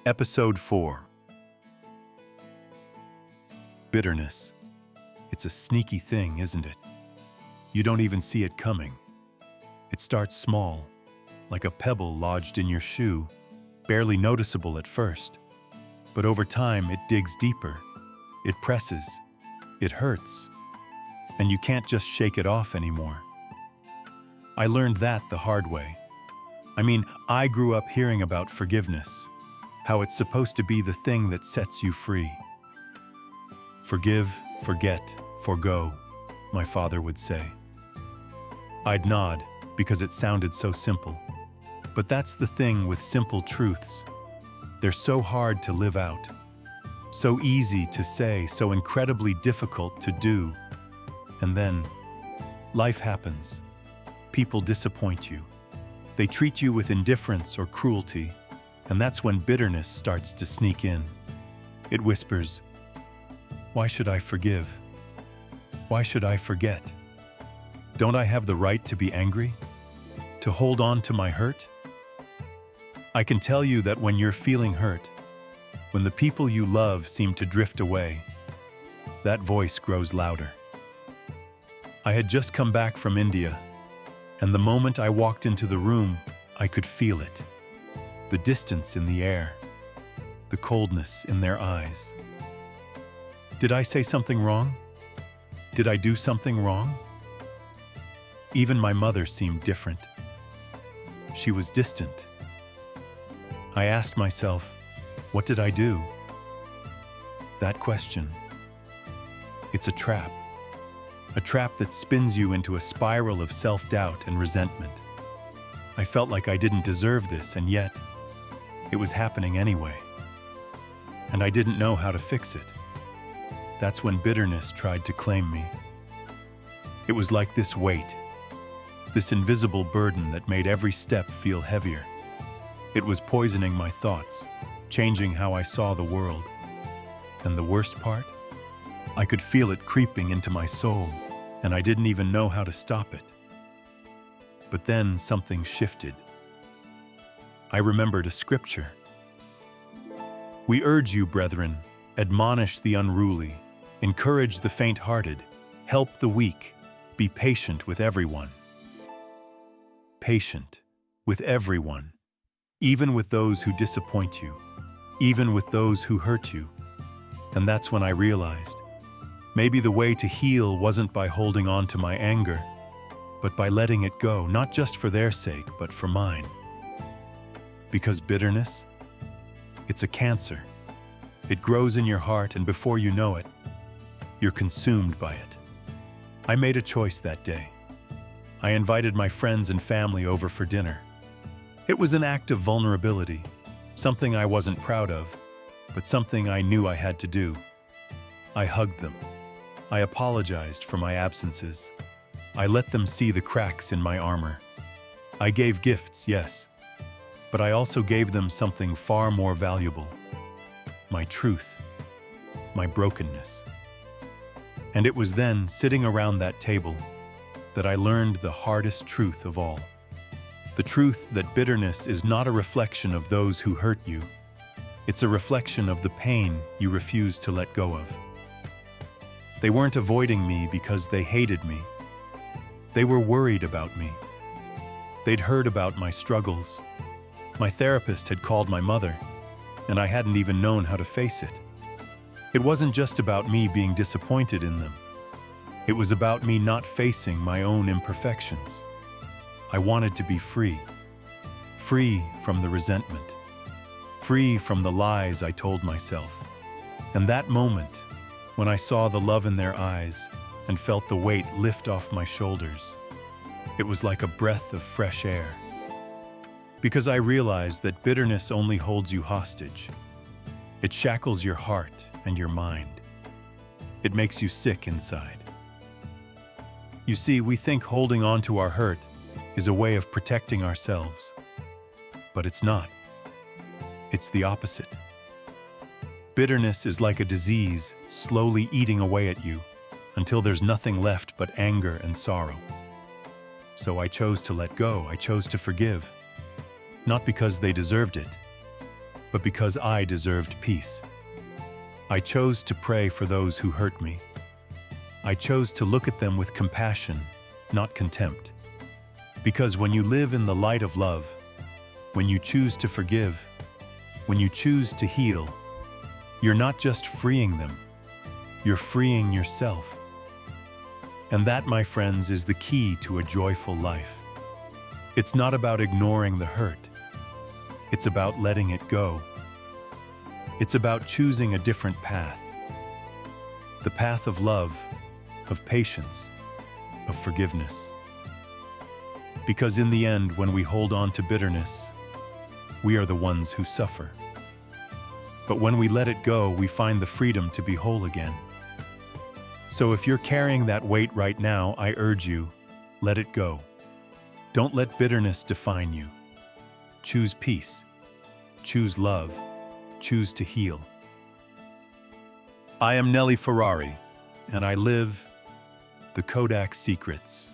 Episode 4. Bitterness. It's a sneaky thing, isn't it? You don't even see it coming. It starts small, like a pebble lodged in your shoe, barely noticeable at first. But over time, it digs deeper. It presses. It hurts. And you can't just shake it off anymore. I learned that the hard way. I grew up hearing about forgiveness, how it's supposed to be the thing that sets you free. Forgive, forget, forgo, my father would say. I'd nod because it sounded so simple. But that's the thing with simple truths. They're so hard to live out, so easy to say, so incredibly difficult to do. And then, life happens. People disappoint you. They treat you with indifference or cruelty, and that's when bitterness starts to sneak in. It whispers, "Why should I forgive? Why should I forget? Don't I have the right to be angry? To hold on to my hurt?" I can tell you that when you're feeling hurt, when the people you love seem to drift away, that voice grows louder. I had just come back from India, and the moment I walked into the room, I could feel it. The distance in the air, the coldness in their eyes. Did I say something wrong? Did I do something wrong? Even my mother seemed different. She was distant. I asked myself, what did I do? That question. It's a trap that spins you into a spiral of self-doubt and resentment. I felt like I didn't deserve this, and yet, it was happening anyway. And I didn't know how to fix it. That's when bitterness tried to claim me. It was like this weight, this invisible burden that made every step feel heavier. It was poisoning my thoughts, changing how I saw the world. And the worst part? I could feel it creeping into my soul, and I didn't even know how to stop it. But then something shifted. I remembered a scripture. "We urge you, brethren, admonish the unruly, encourage the faint-hearted, help the weak, be patient with everyone." Patient with everyone, even with those who disappoint you, even with those who hurt you. And that's when I realized, maybe the way to heal wasn't by holding on to my anger, but by letting it go, not just for their sake, but for mine. Because bitterness, it's a cancer. It grows in your heart, and before you know it, you're consumed by it. I made a choice that day. I invited my friends and family over for dinner. It was an act of vulnerability, something I wasn't proud of, but something I knew I had to do. I hugged them. I apologized for my absences. I let them see the cracks in my armor. I gave gifts, yes, but I also gave them something far more valuable: my truth, my brokenness. And it was then, sitting around that table, that I learned the hardest truth of all. The truth that bitterness is not a reflection of those who hurt you. It's a reflection of the pain you refuse to let go of. They weren't avoiding me because they hated me. They were worried about me. They'd heard about my struggles. My therapist had called my mother, and I hadn't even known how to face it. It wasn't just about me being disappointed in them. It was about me not facing my own imperfections. I wanted to be free. Free from the resentment. Free from the lies I told myself. And that moment, when I saw the love in their eyes and felt the weight lift off my shoulders, it was like a breath of fresh air. Because I realized that bitterness only holds you hostage. It shackles your heart and your mind. It makes you sick inside. You see, we think holding on to our hurt is a way of protecting ourselves. But it's not. It's the opposite. Bitterness is like a disease slowly eating away at you until there's nothing left but anger and sorrow. So I chose to let go. I chose to forgive. Not because they deserved it, but because I deserved peace. I chose to pray for those who hurt me. I chose to look at them with compassion, not contempt. Because when you live in the light of love, when you choose to forgive, when you choose to heal, you're not just freeing them, you're freeing yourself. And that, my friends, is the key to a joyful life. It's not about ignoring the hurt. It's about letting it go. It's about choosing a different path. The path of love, of patience, of forgiveness. Because in the end, when we hold on to bitterness, we are the ones who suffer. But when we let it go, we find the freedom to be whole again. So if you're carrying that weight right now, I urge you, let it go. Don't let bitterness define you. Choose peace. Choose love. Choose to heal. I am Nelly Ferrari, and I live the Kodach Secrets.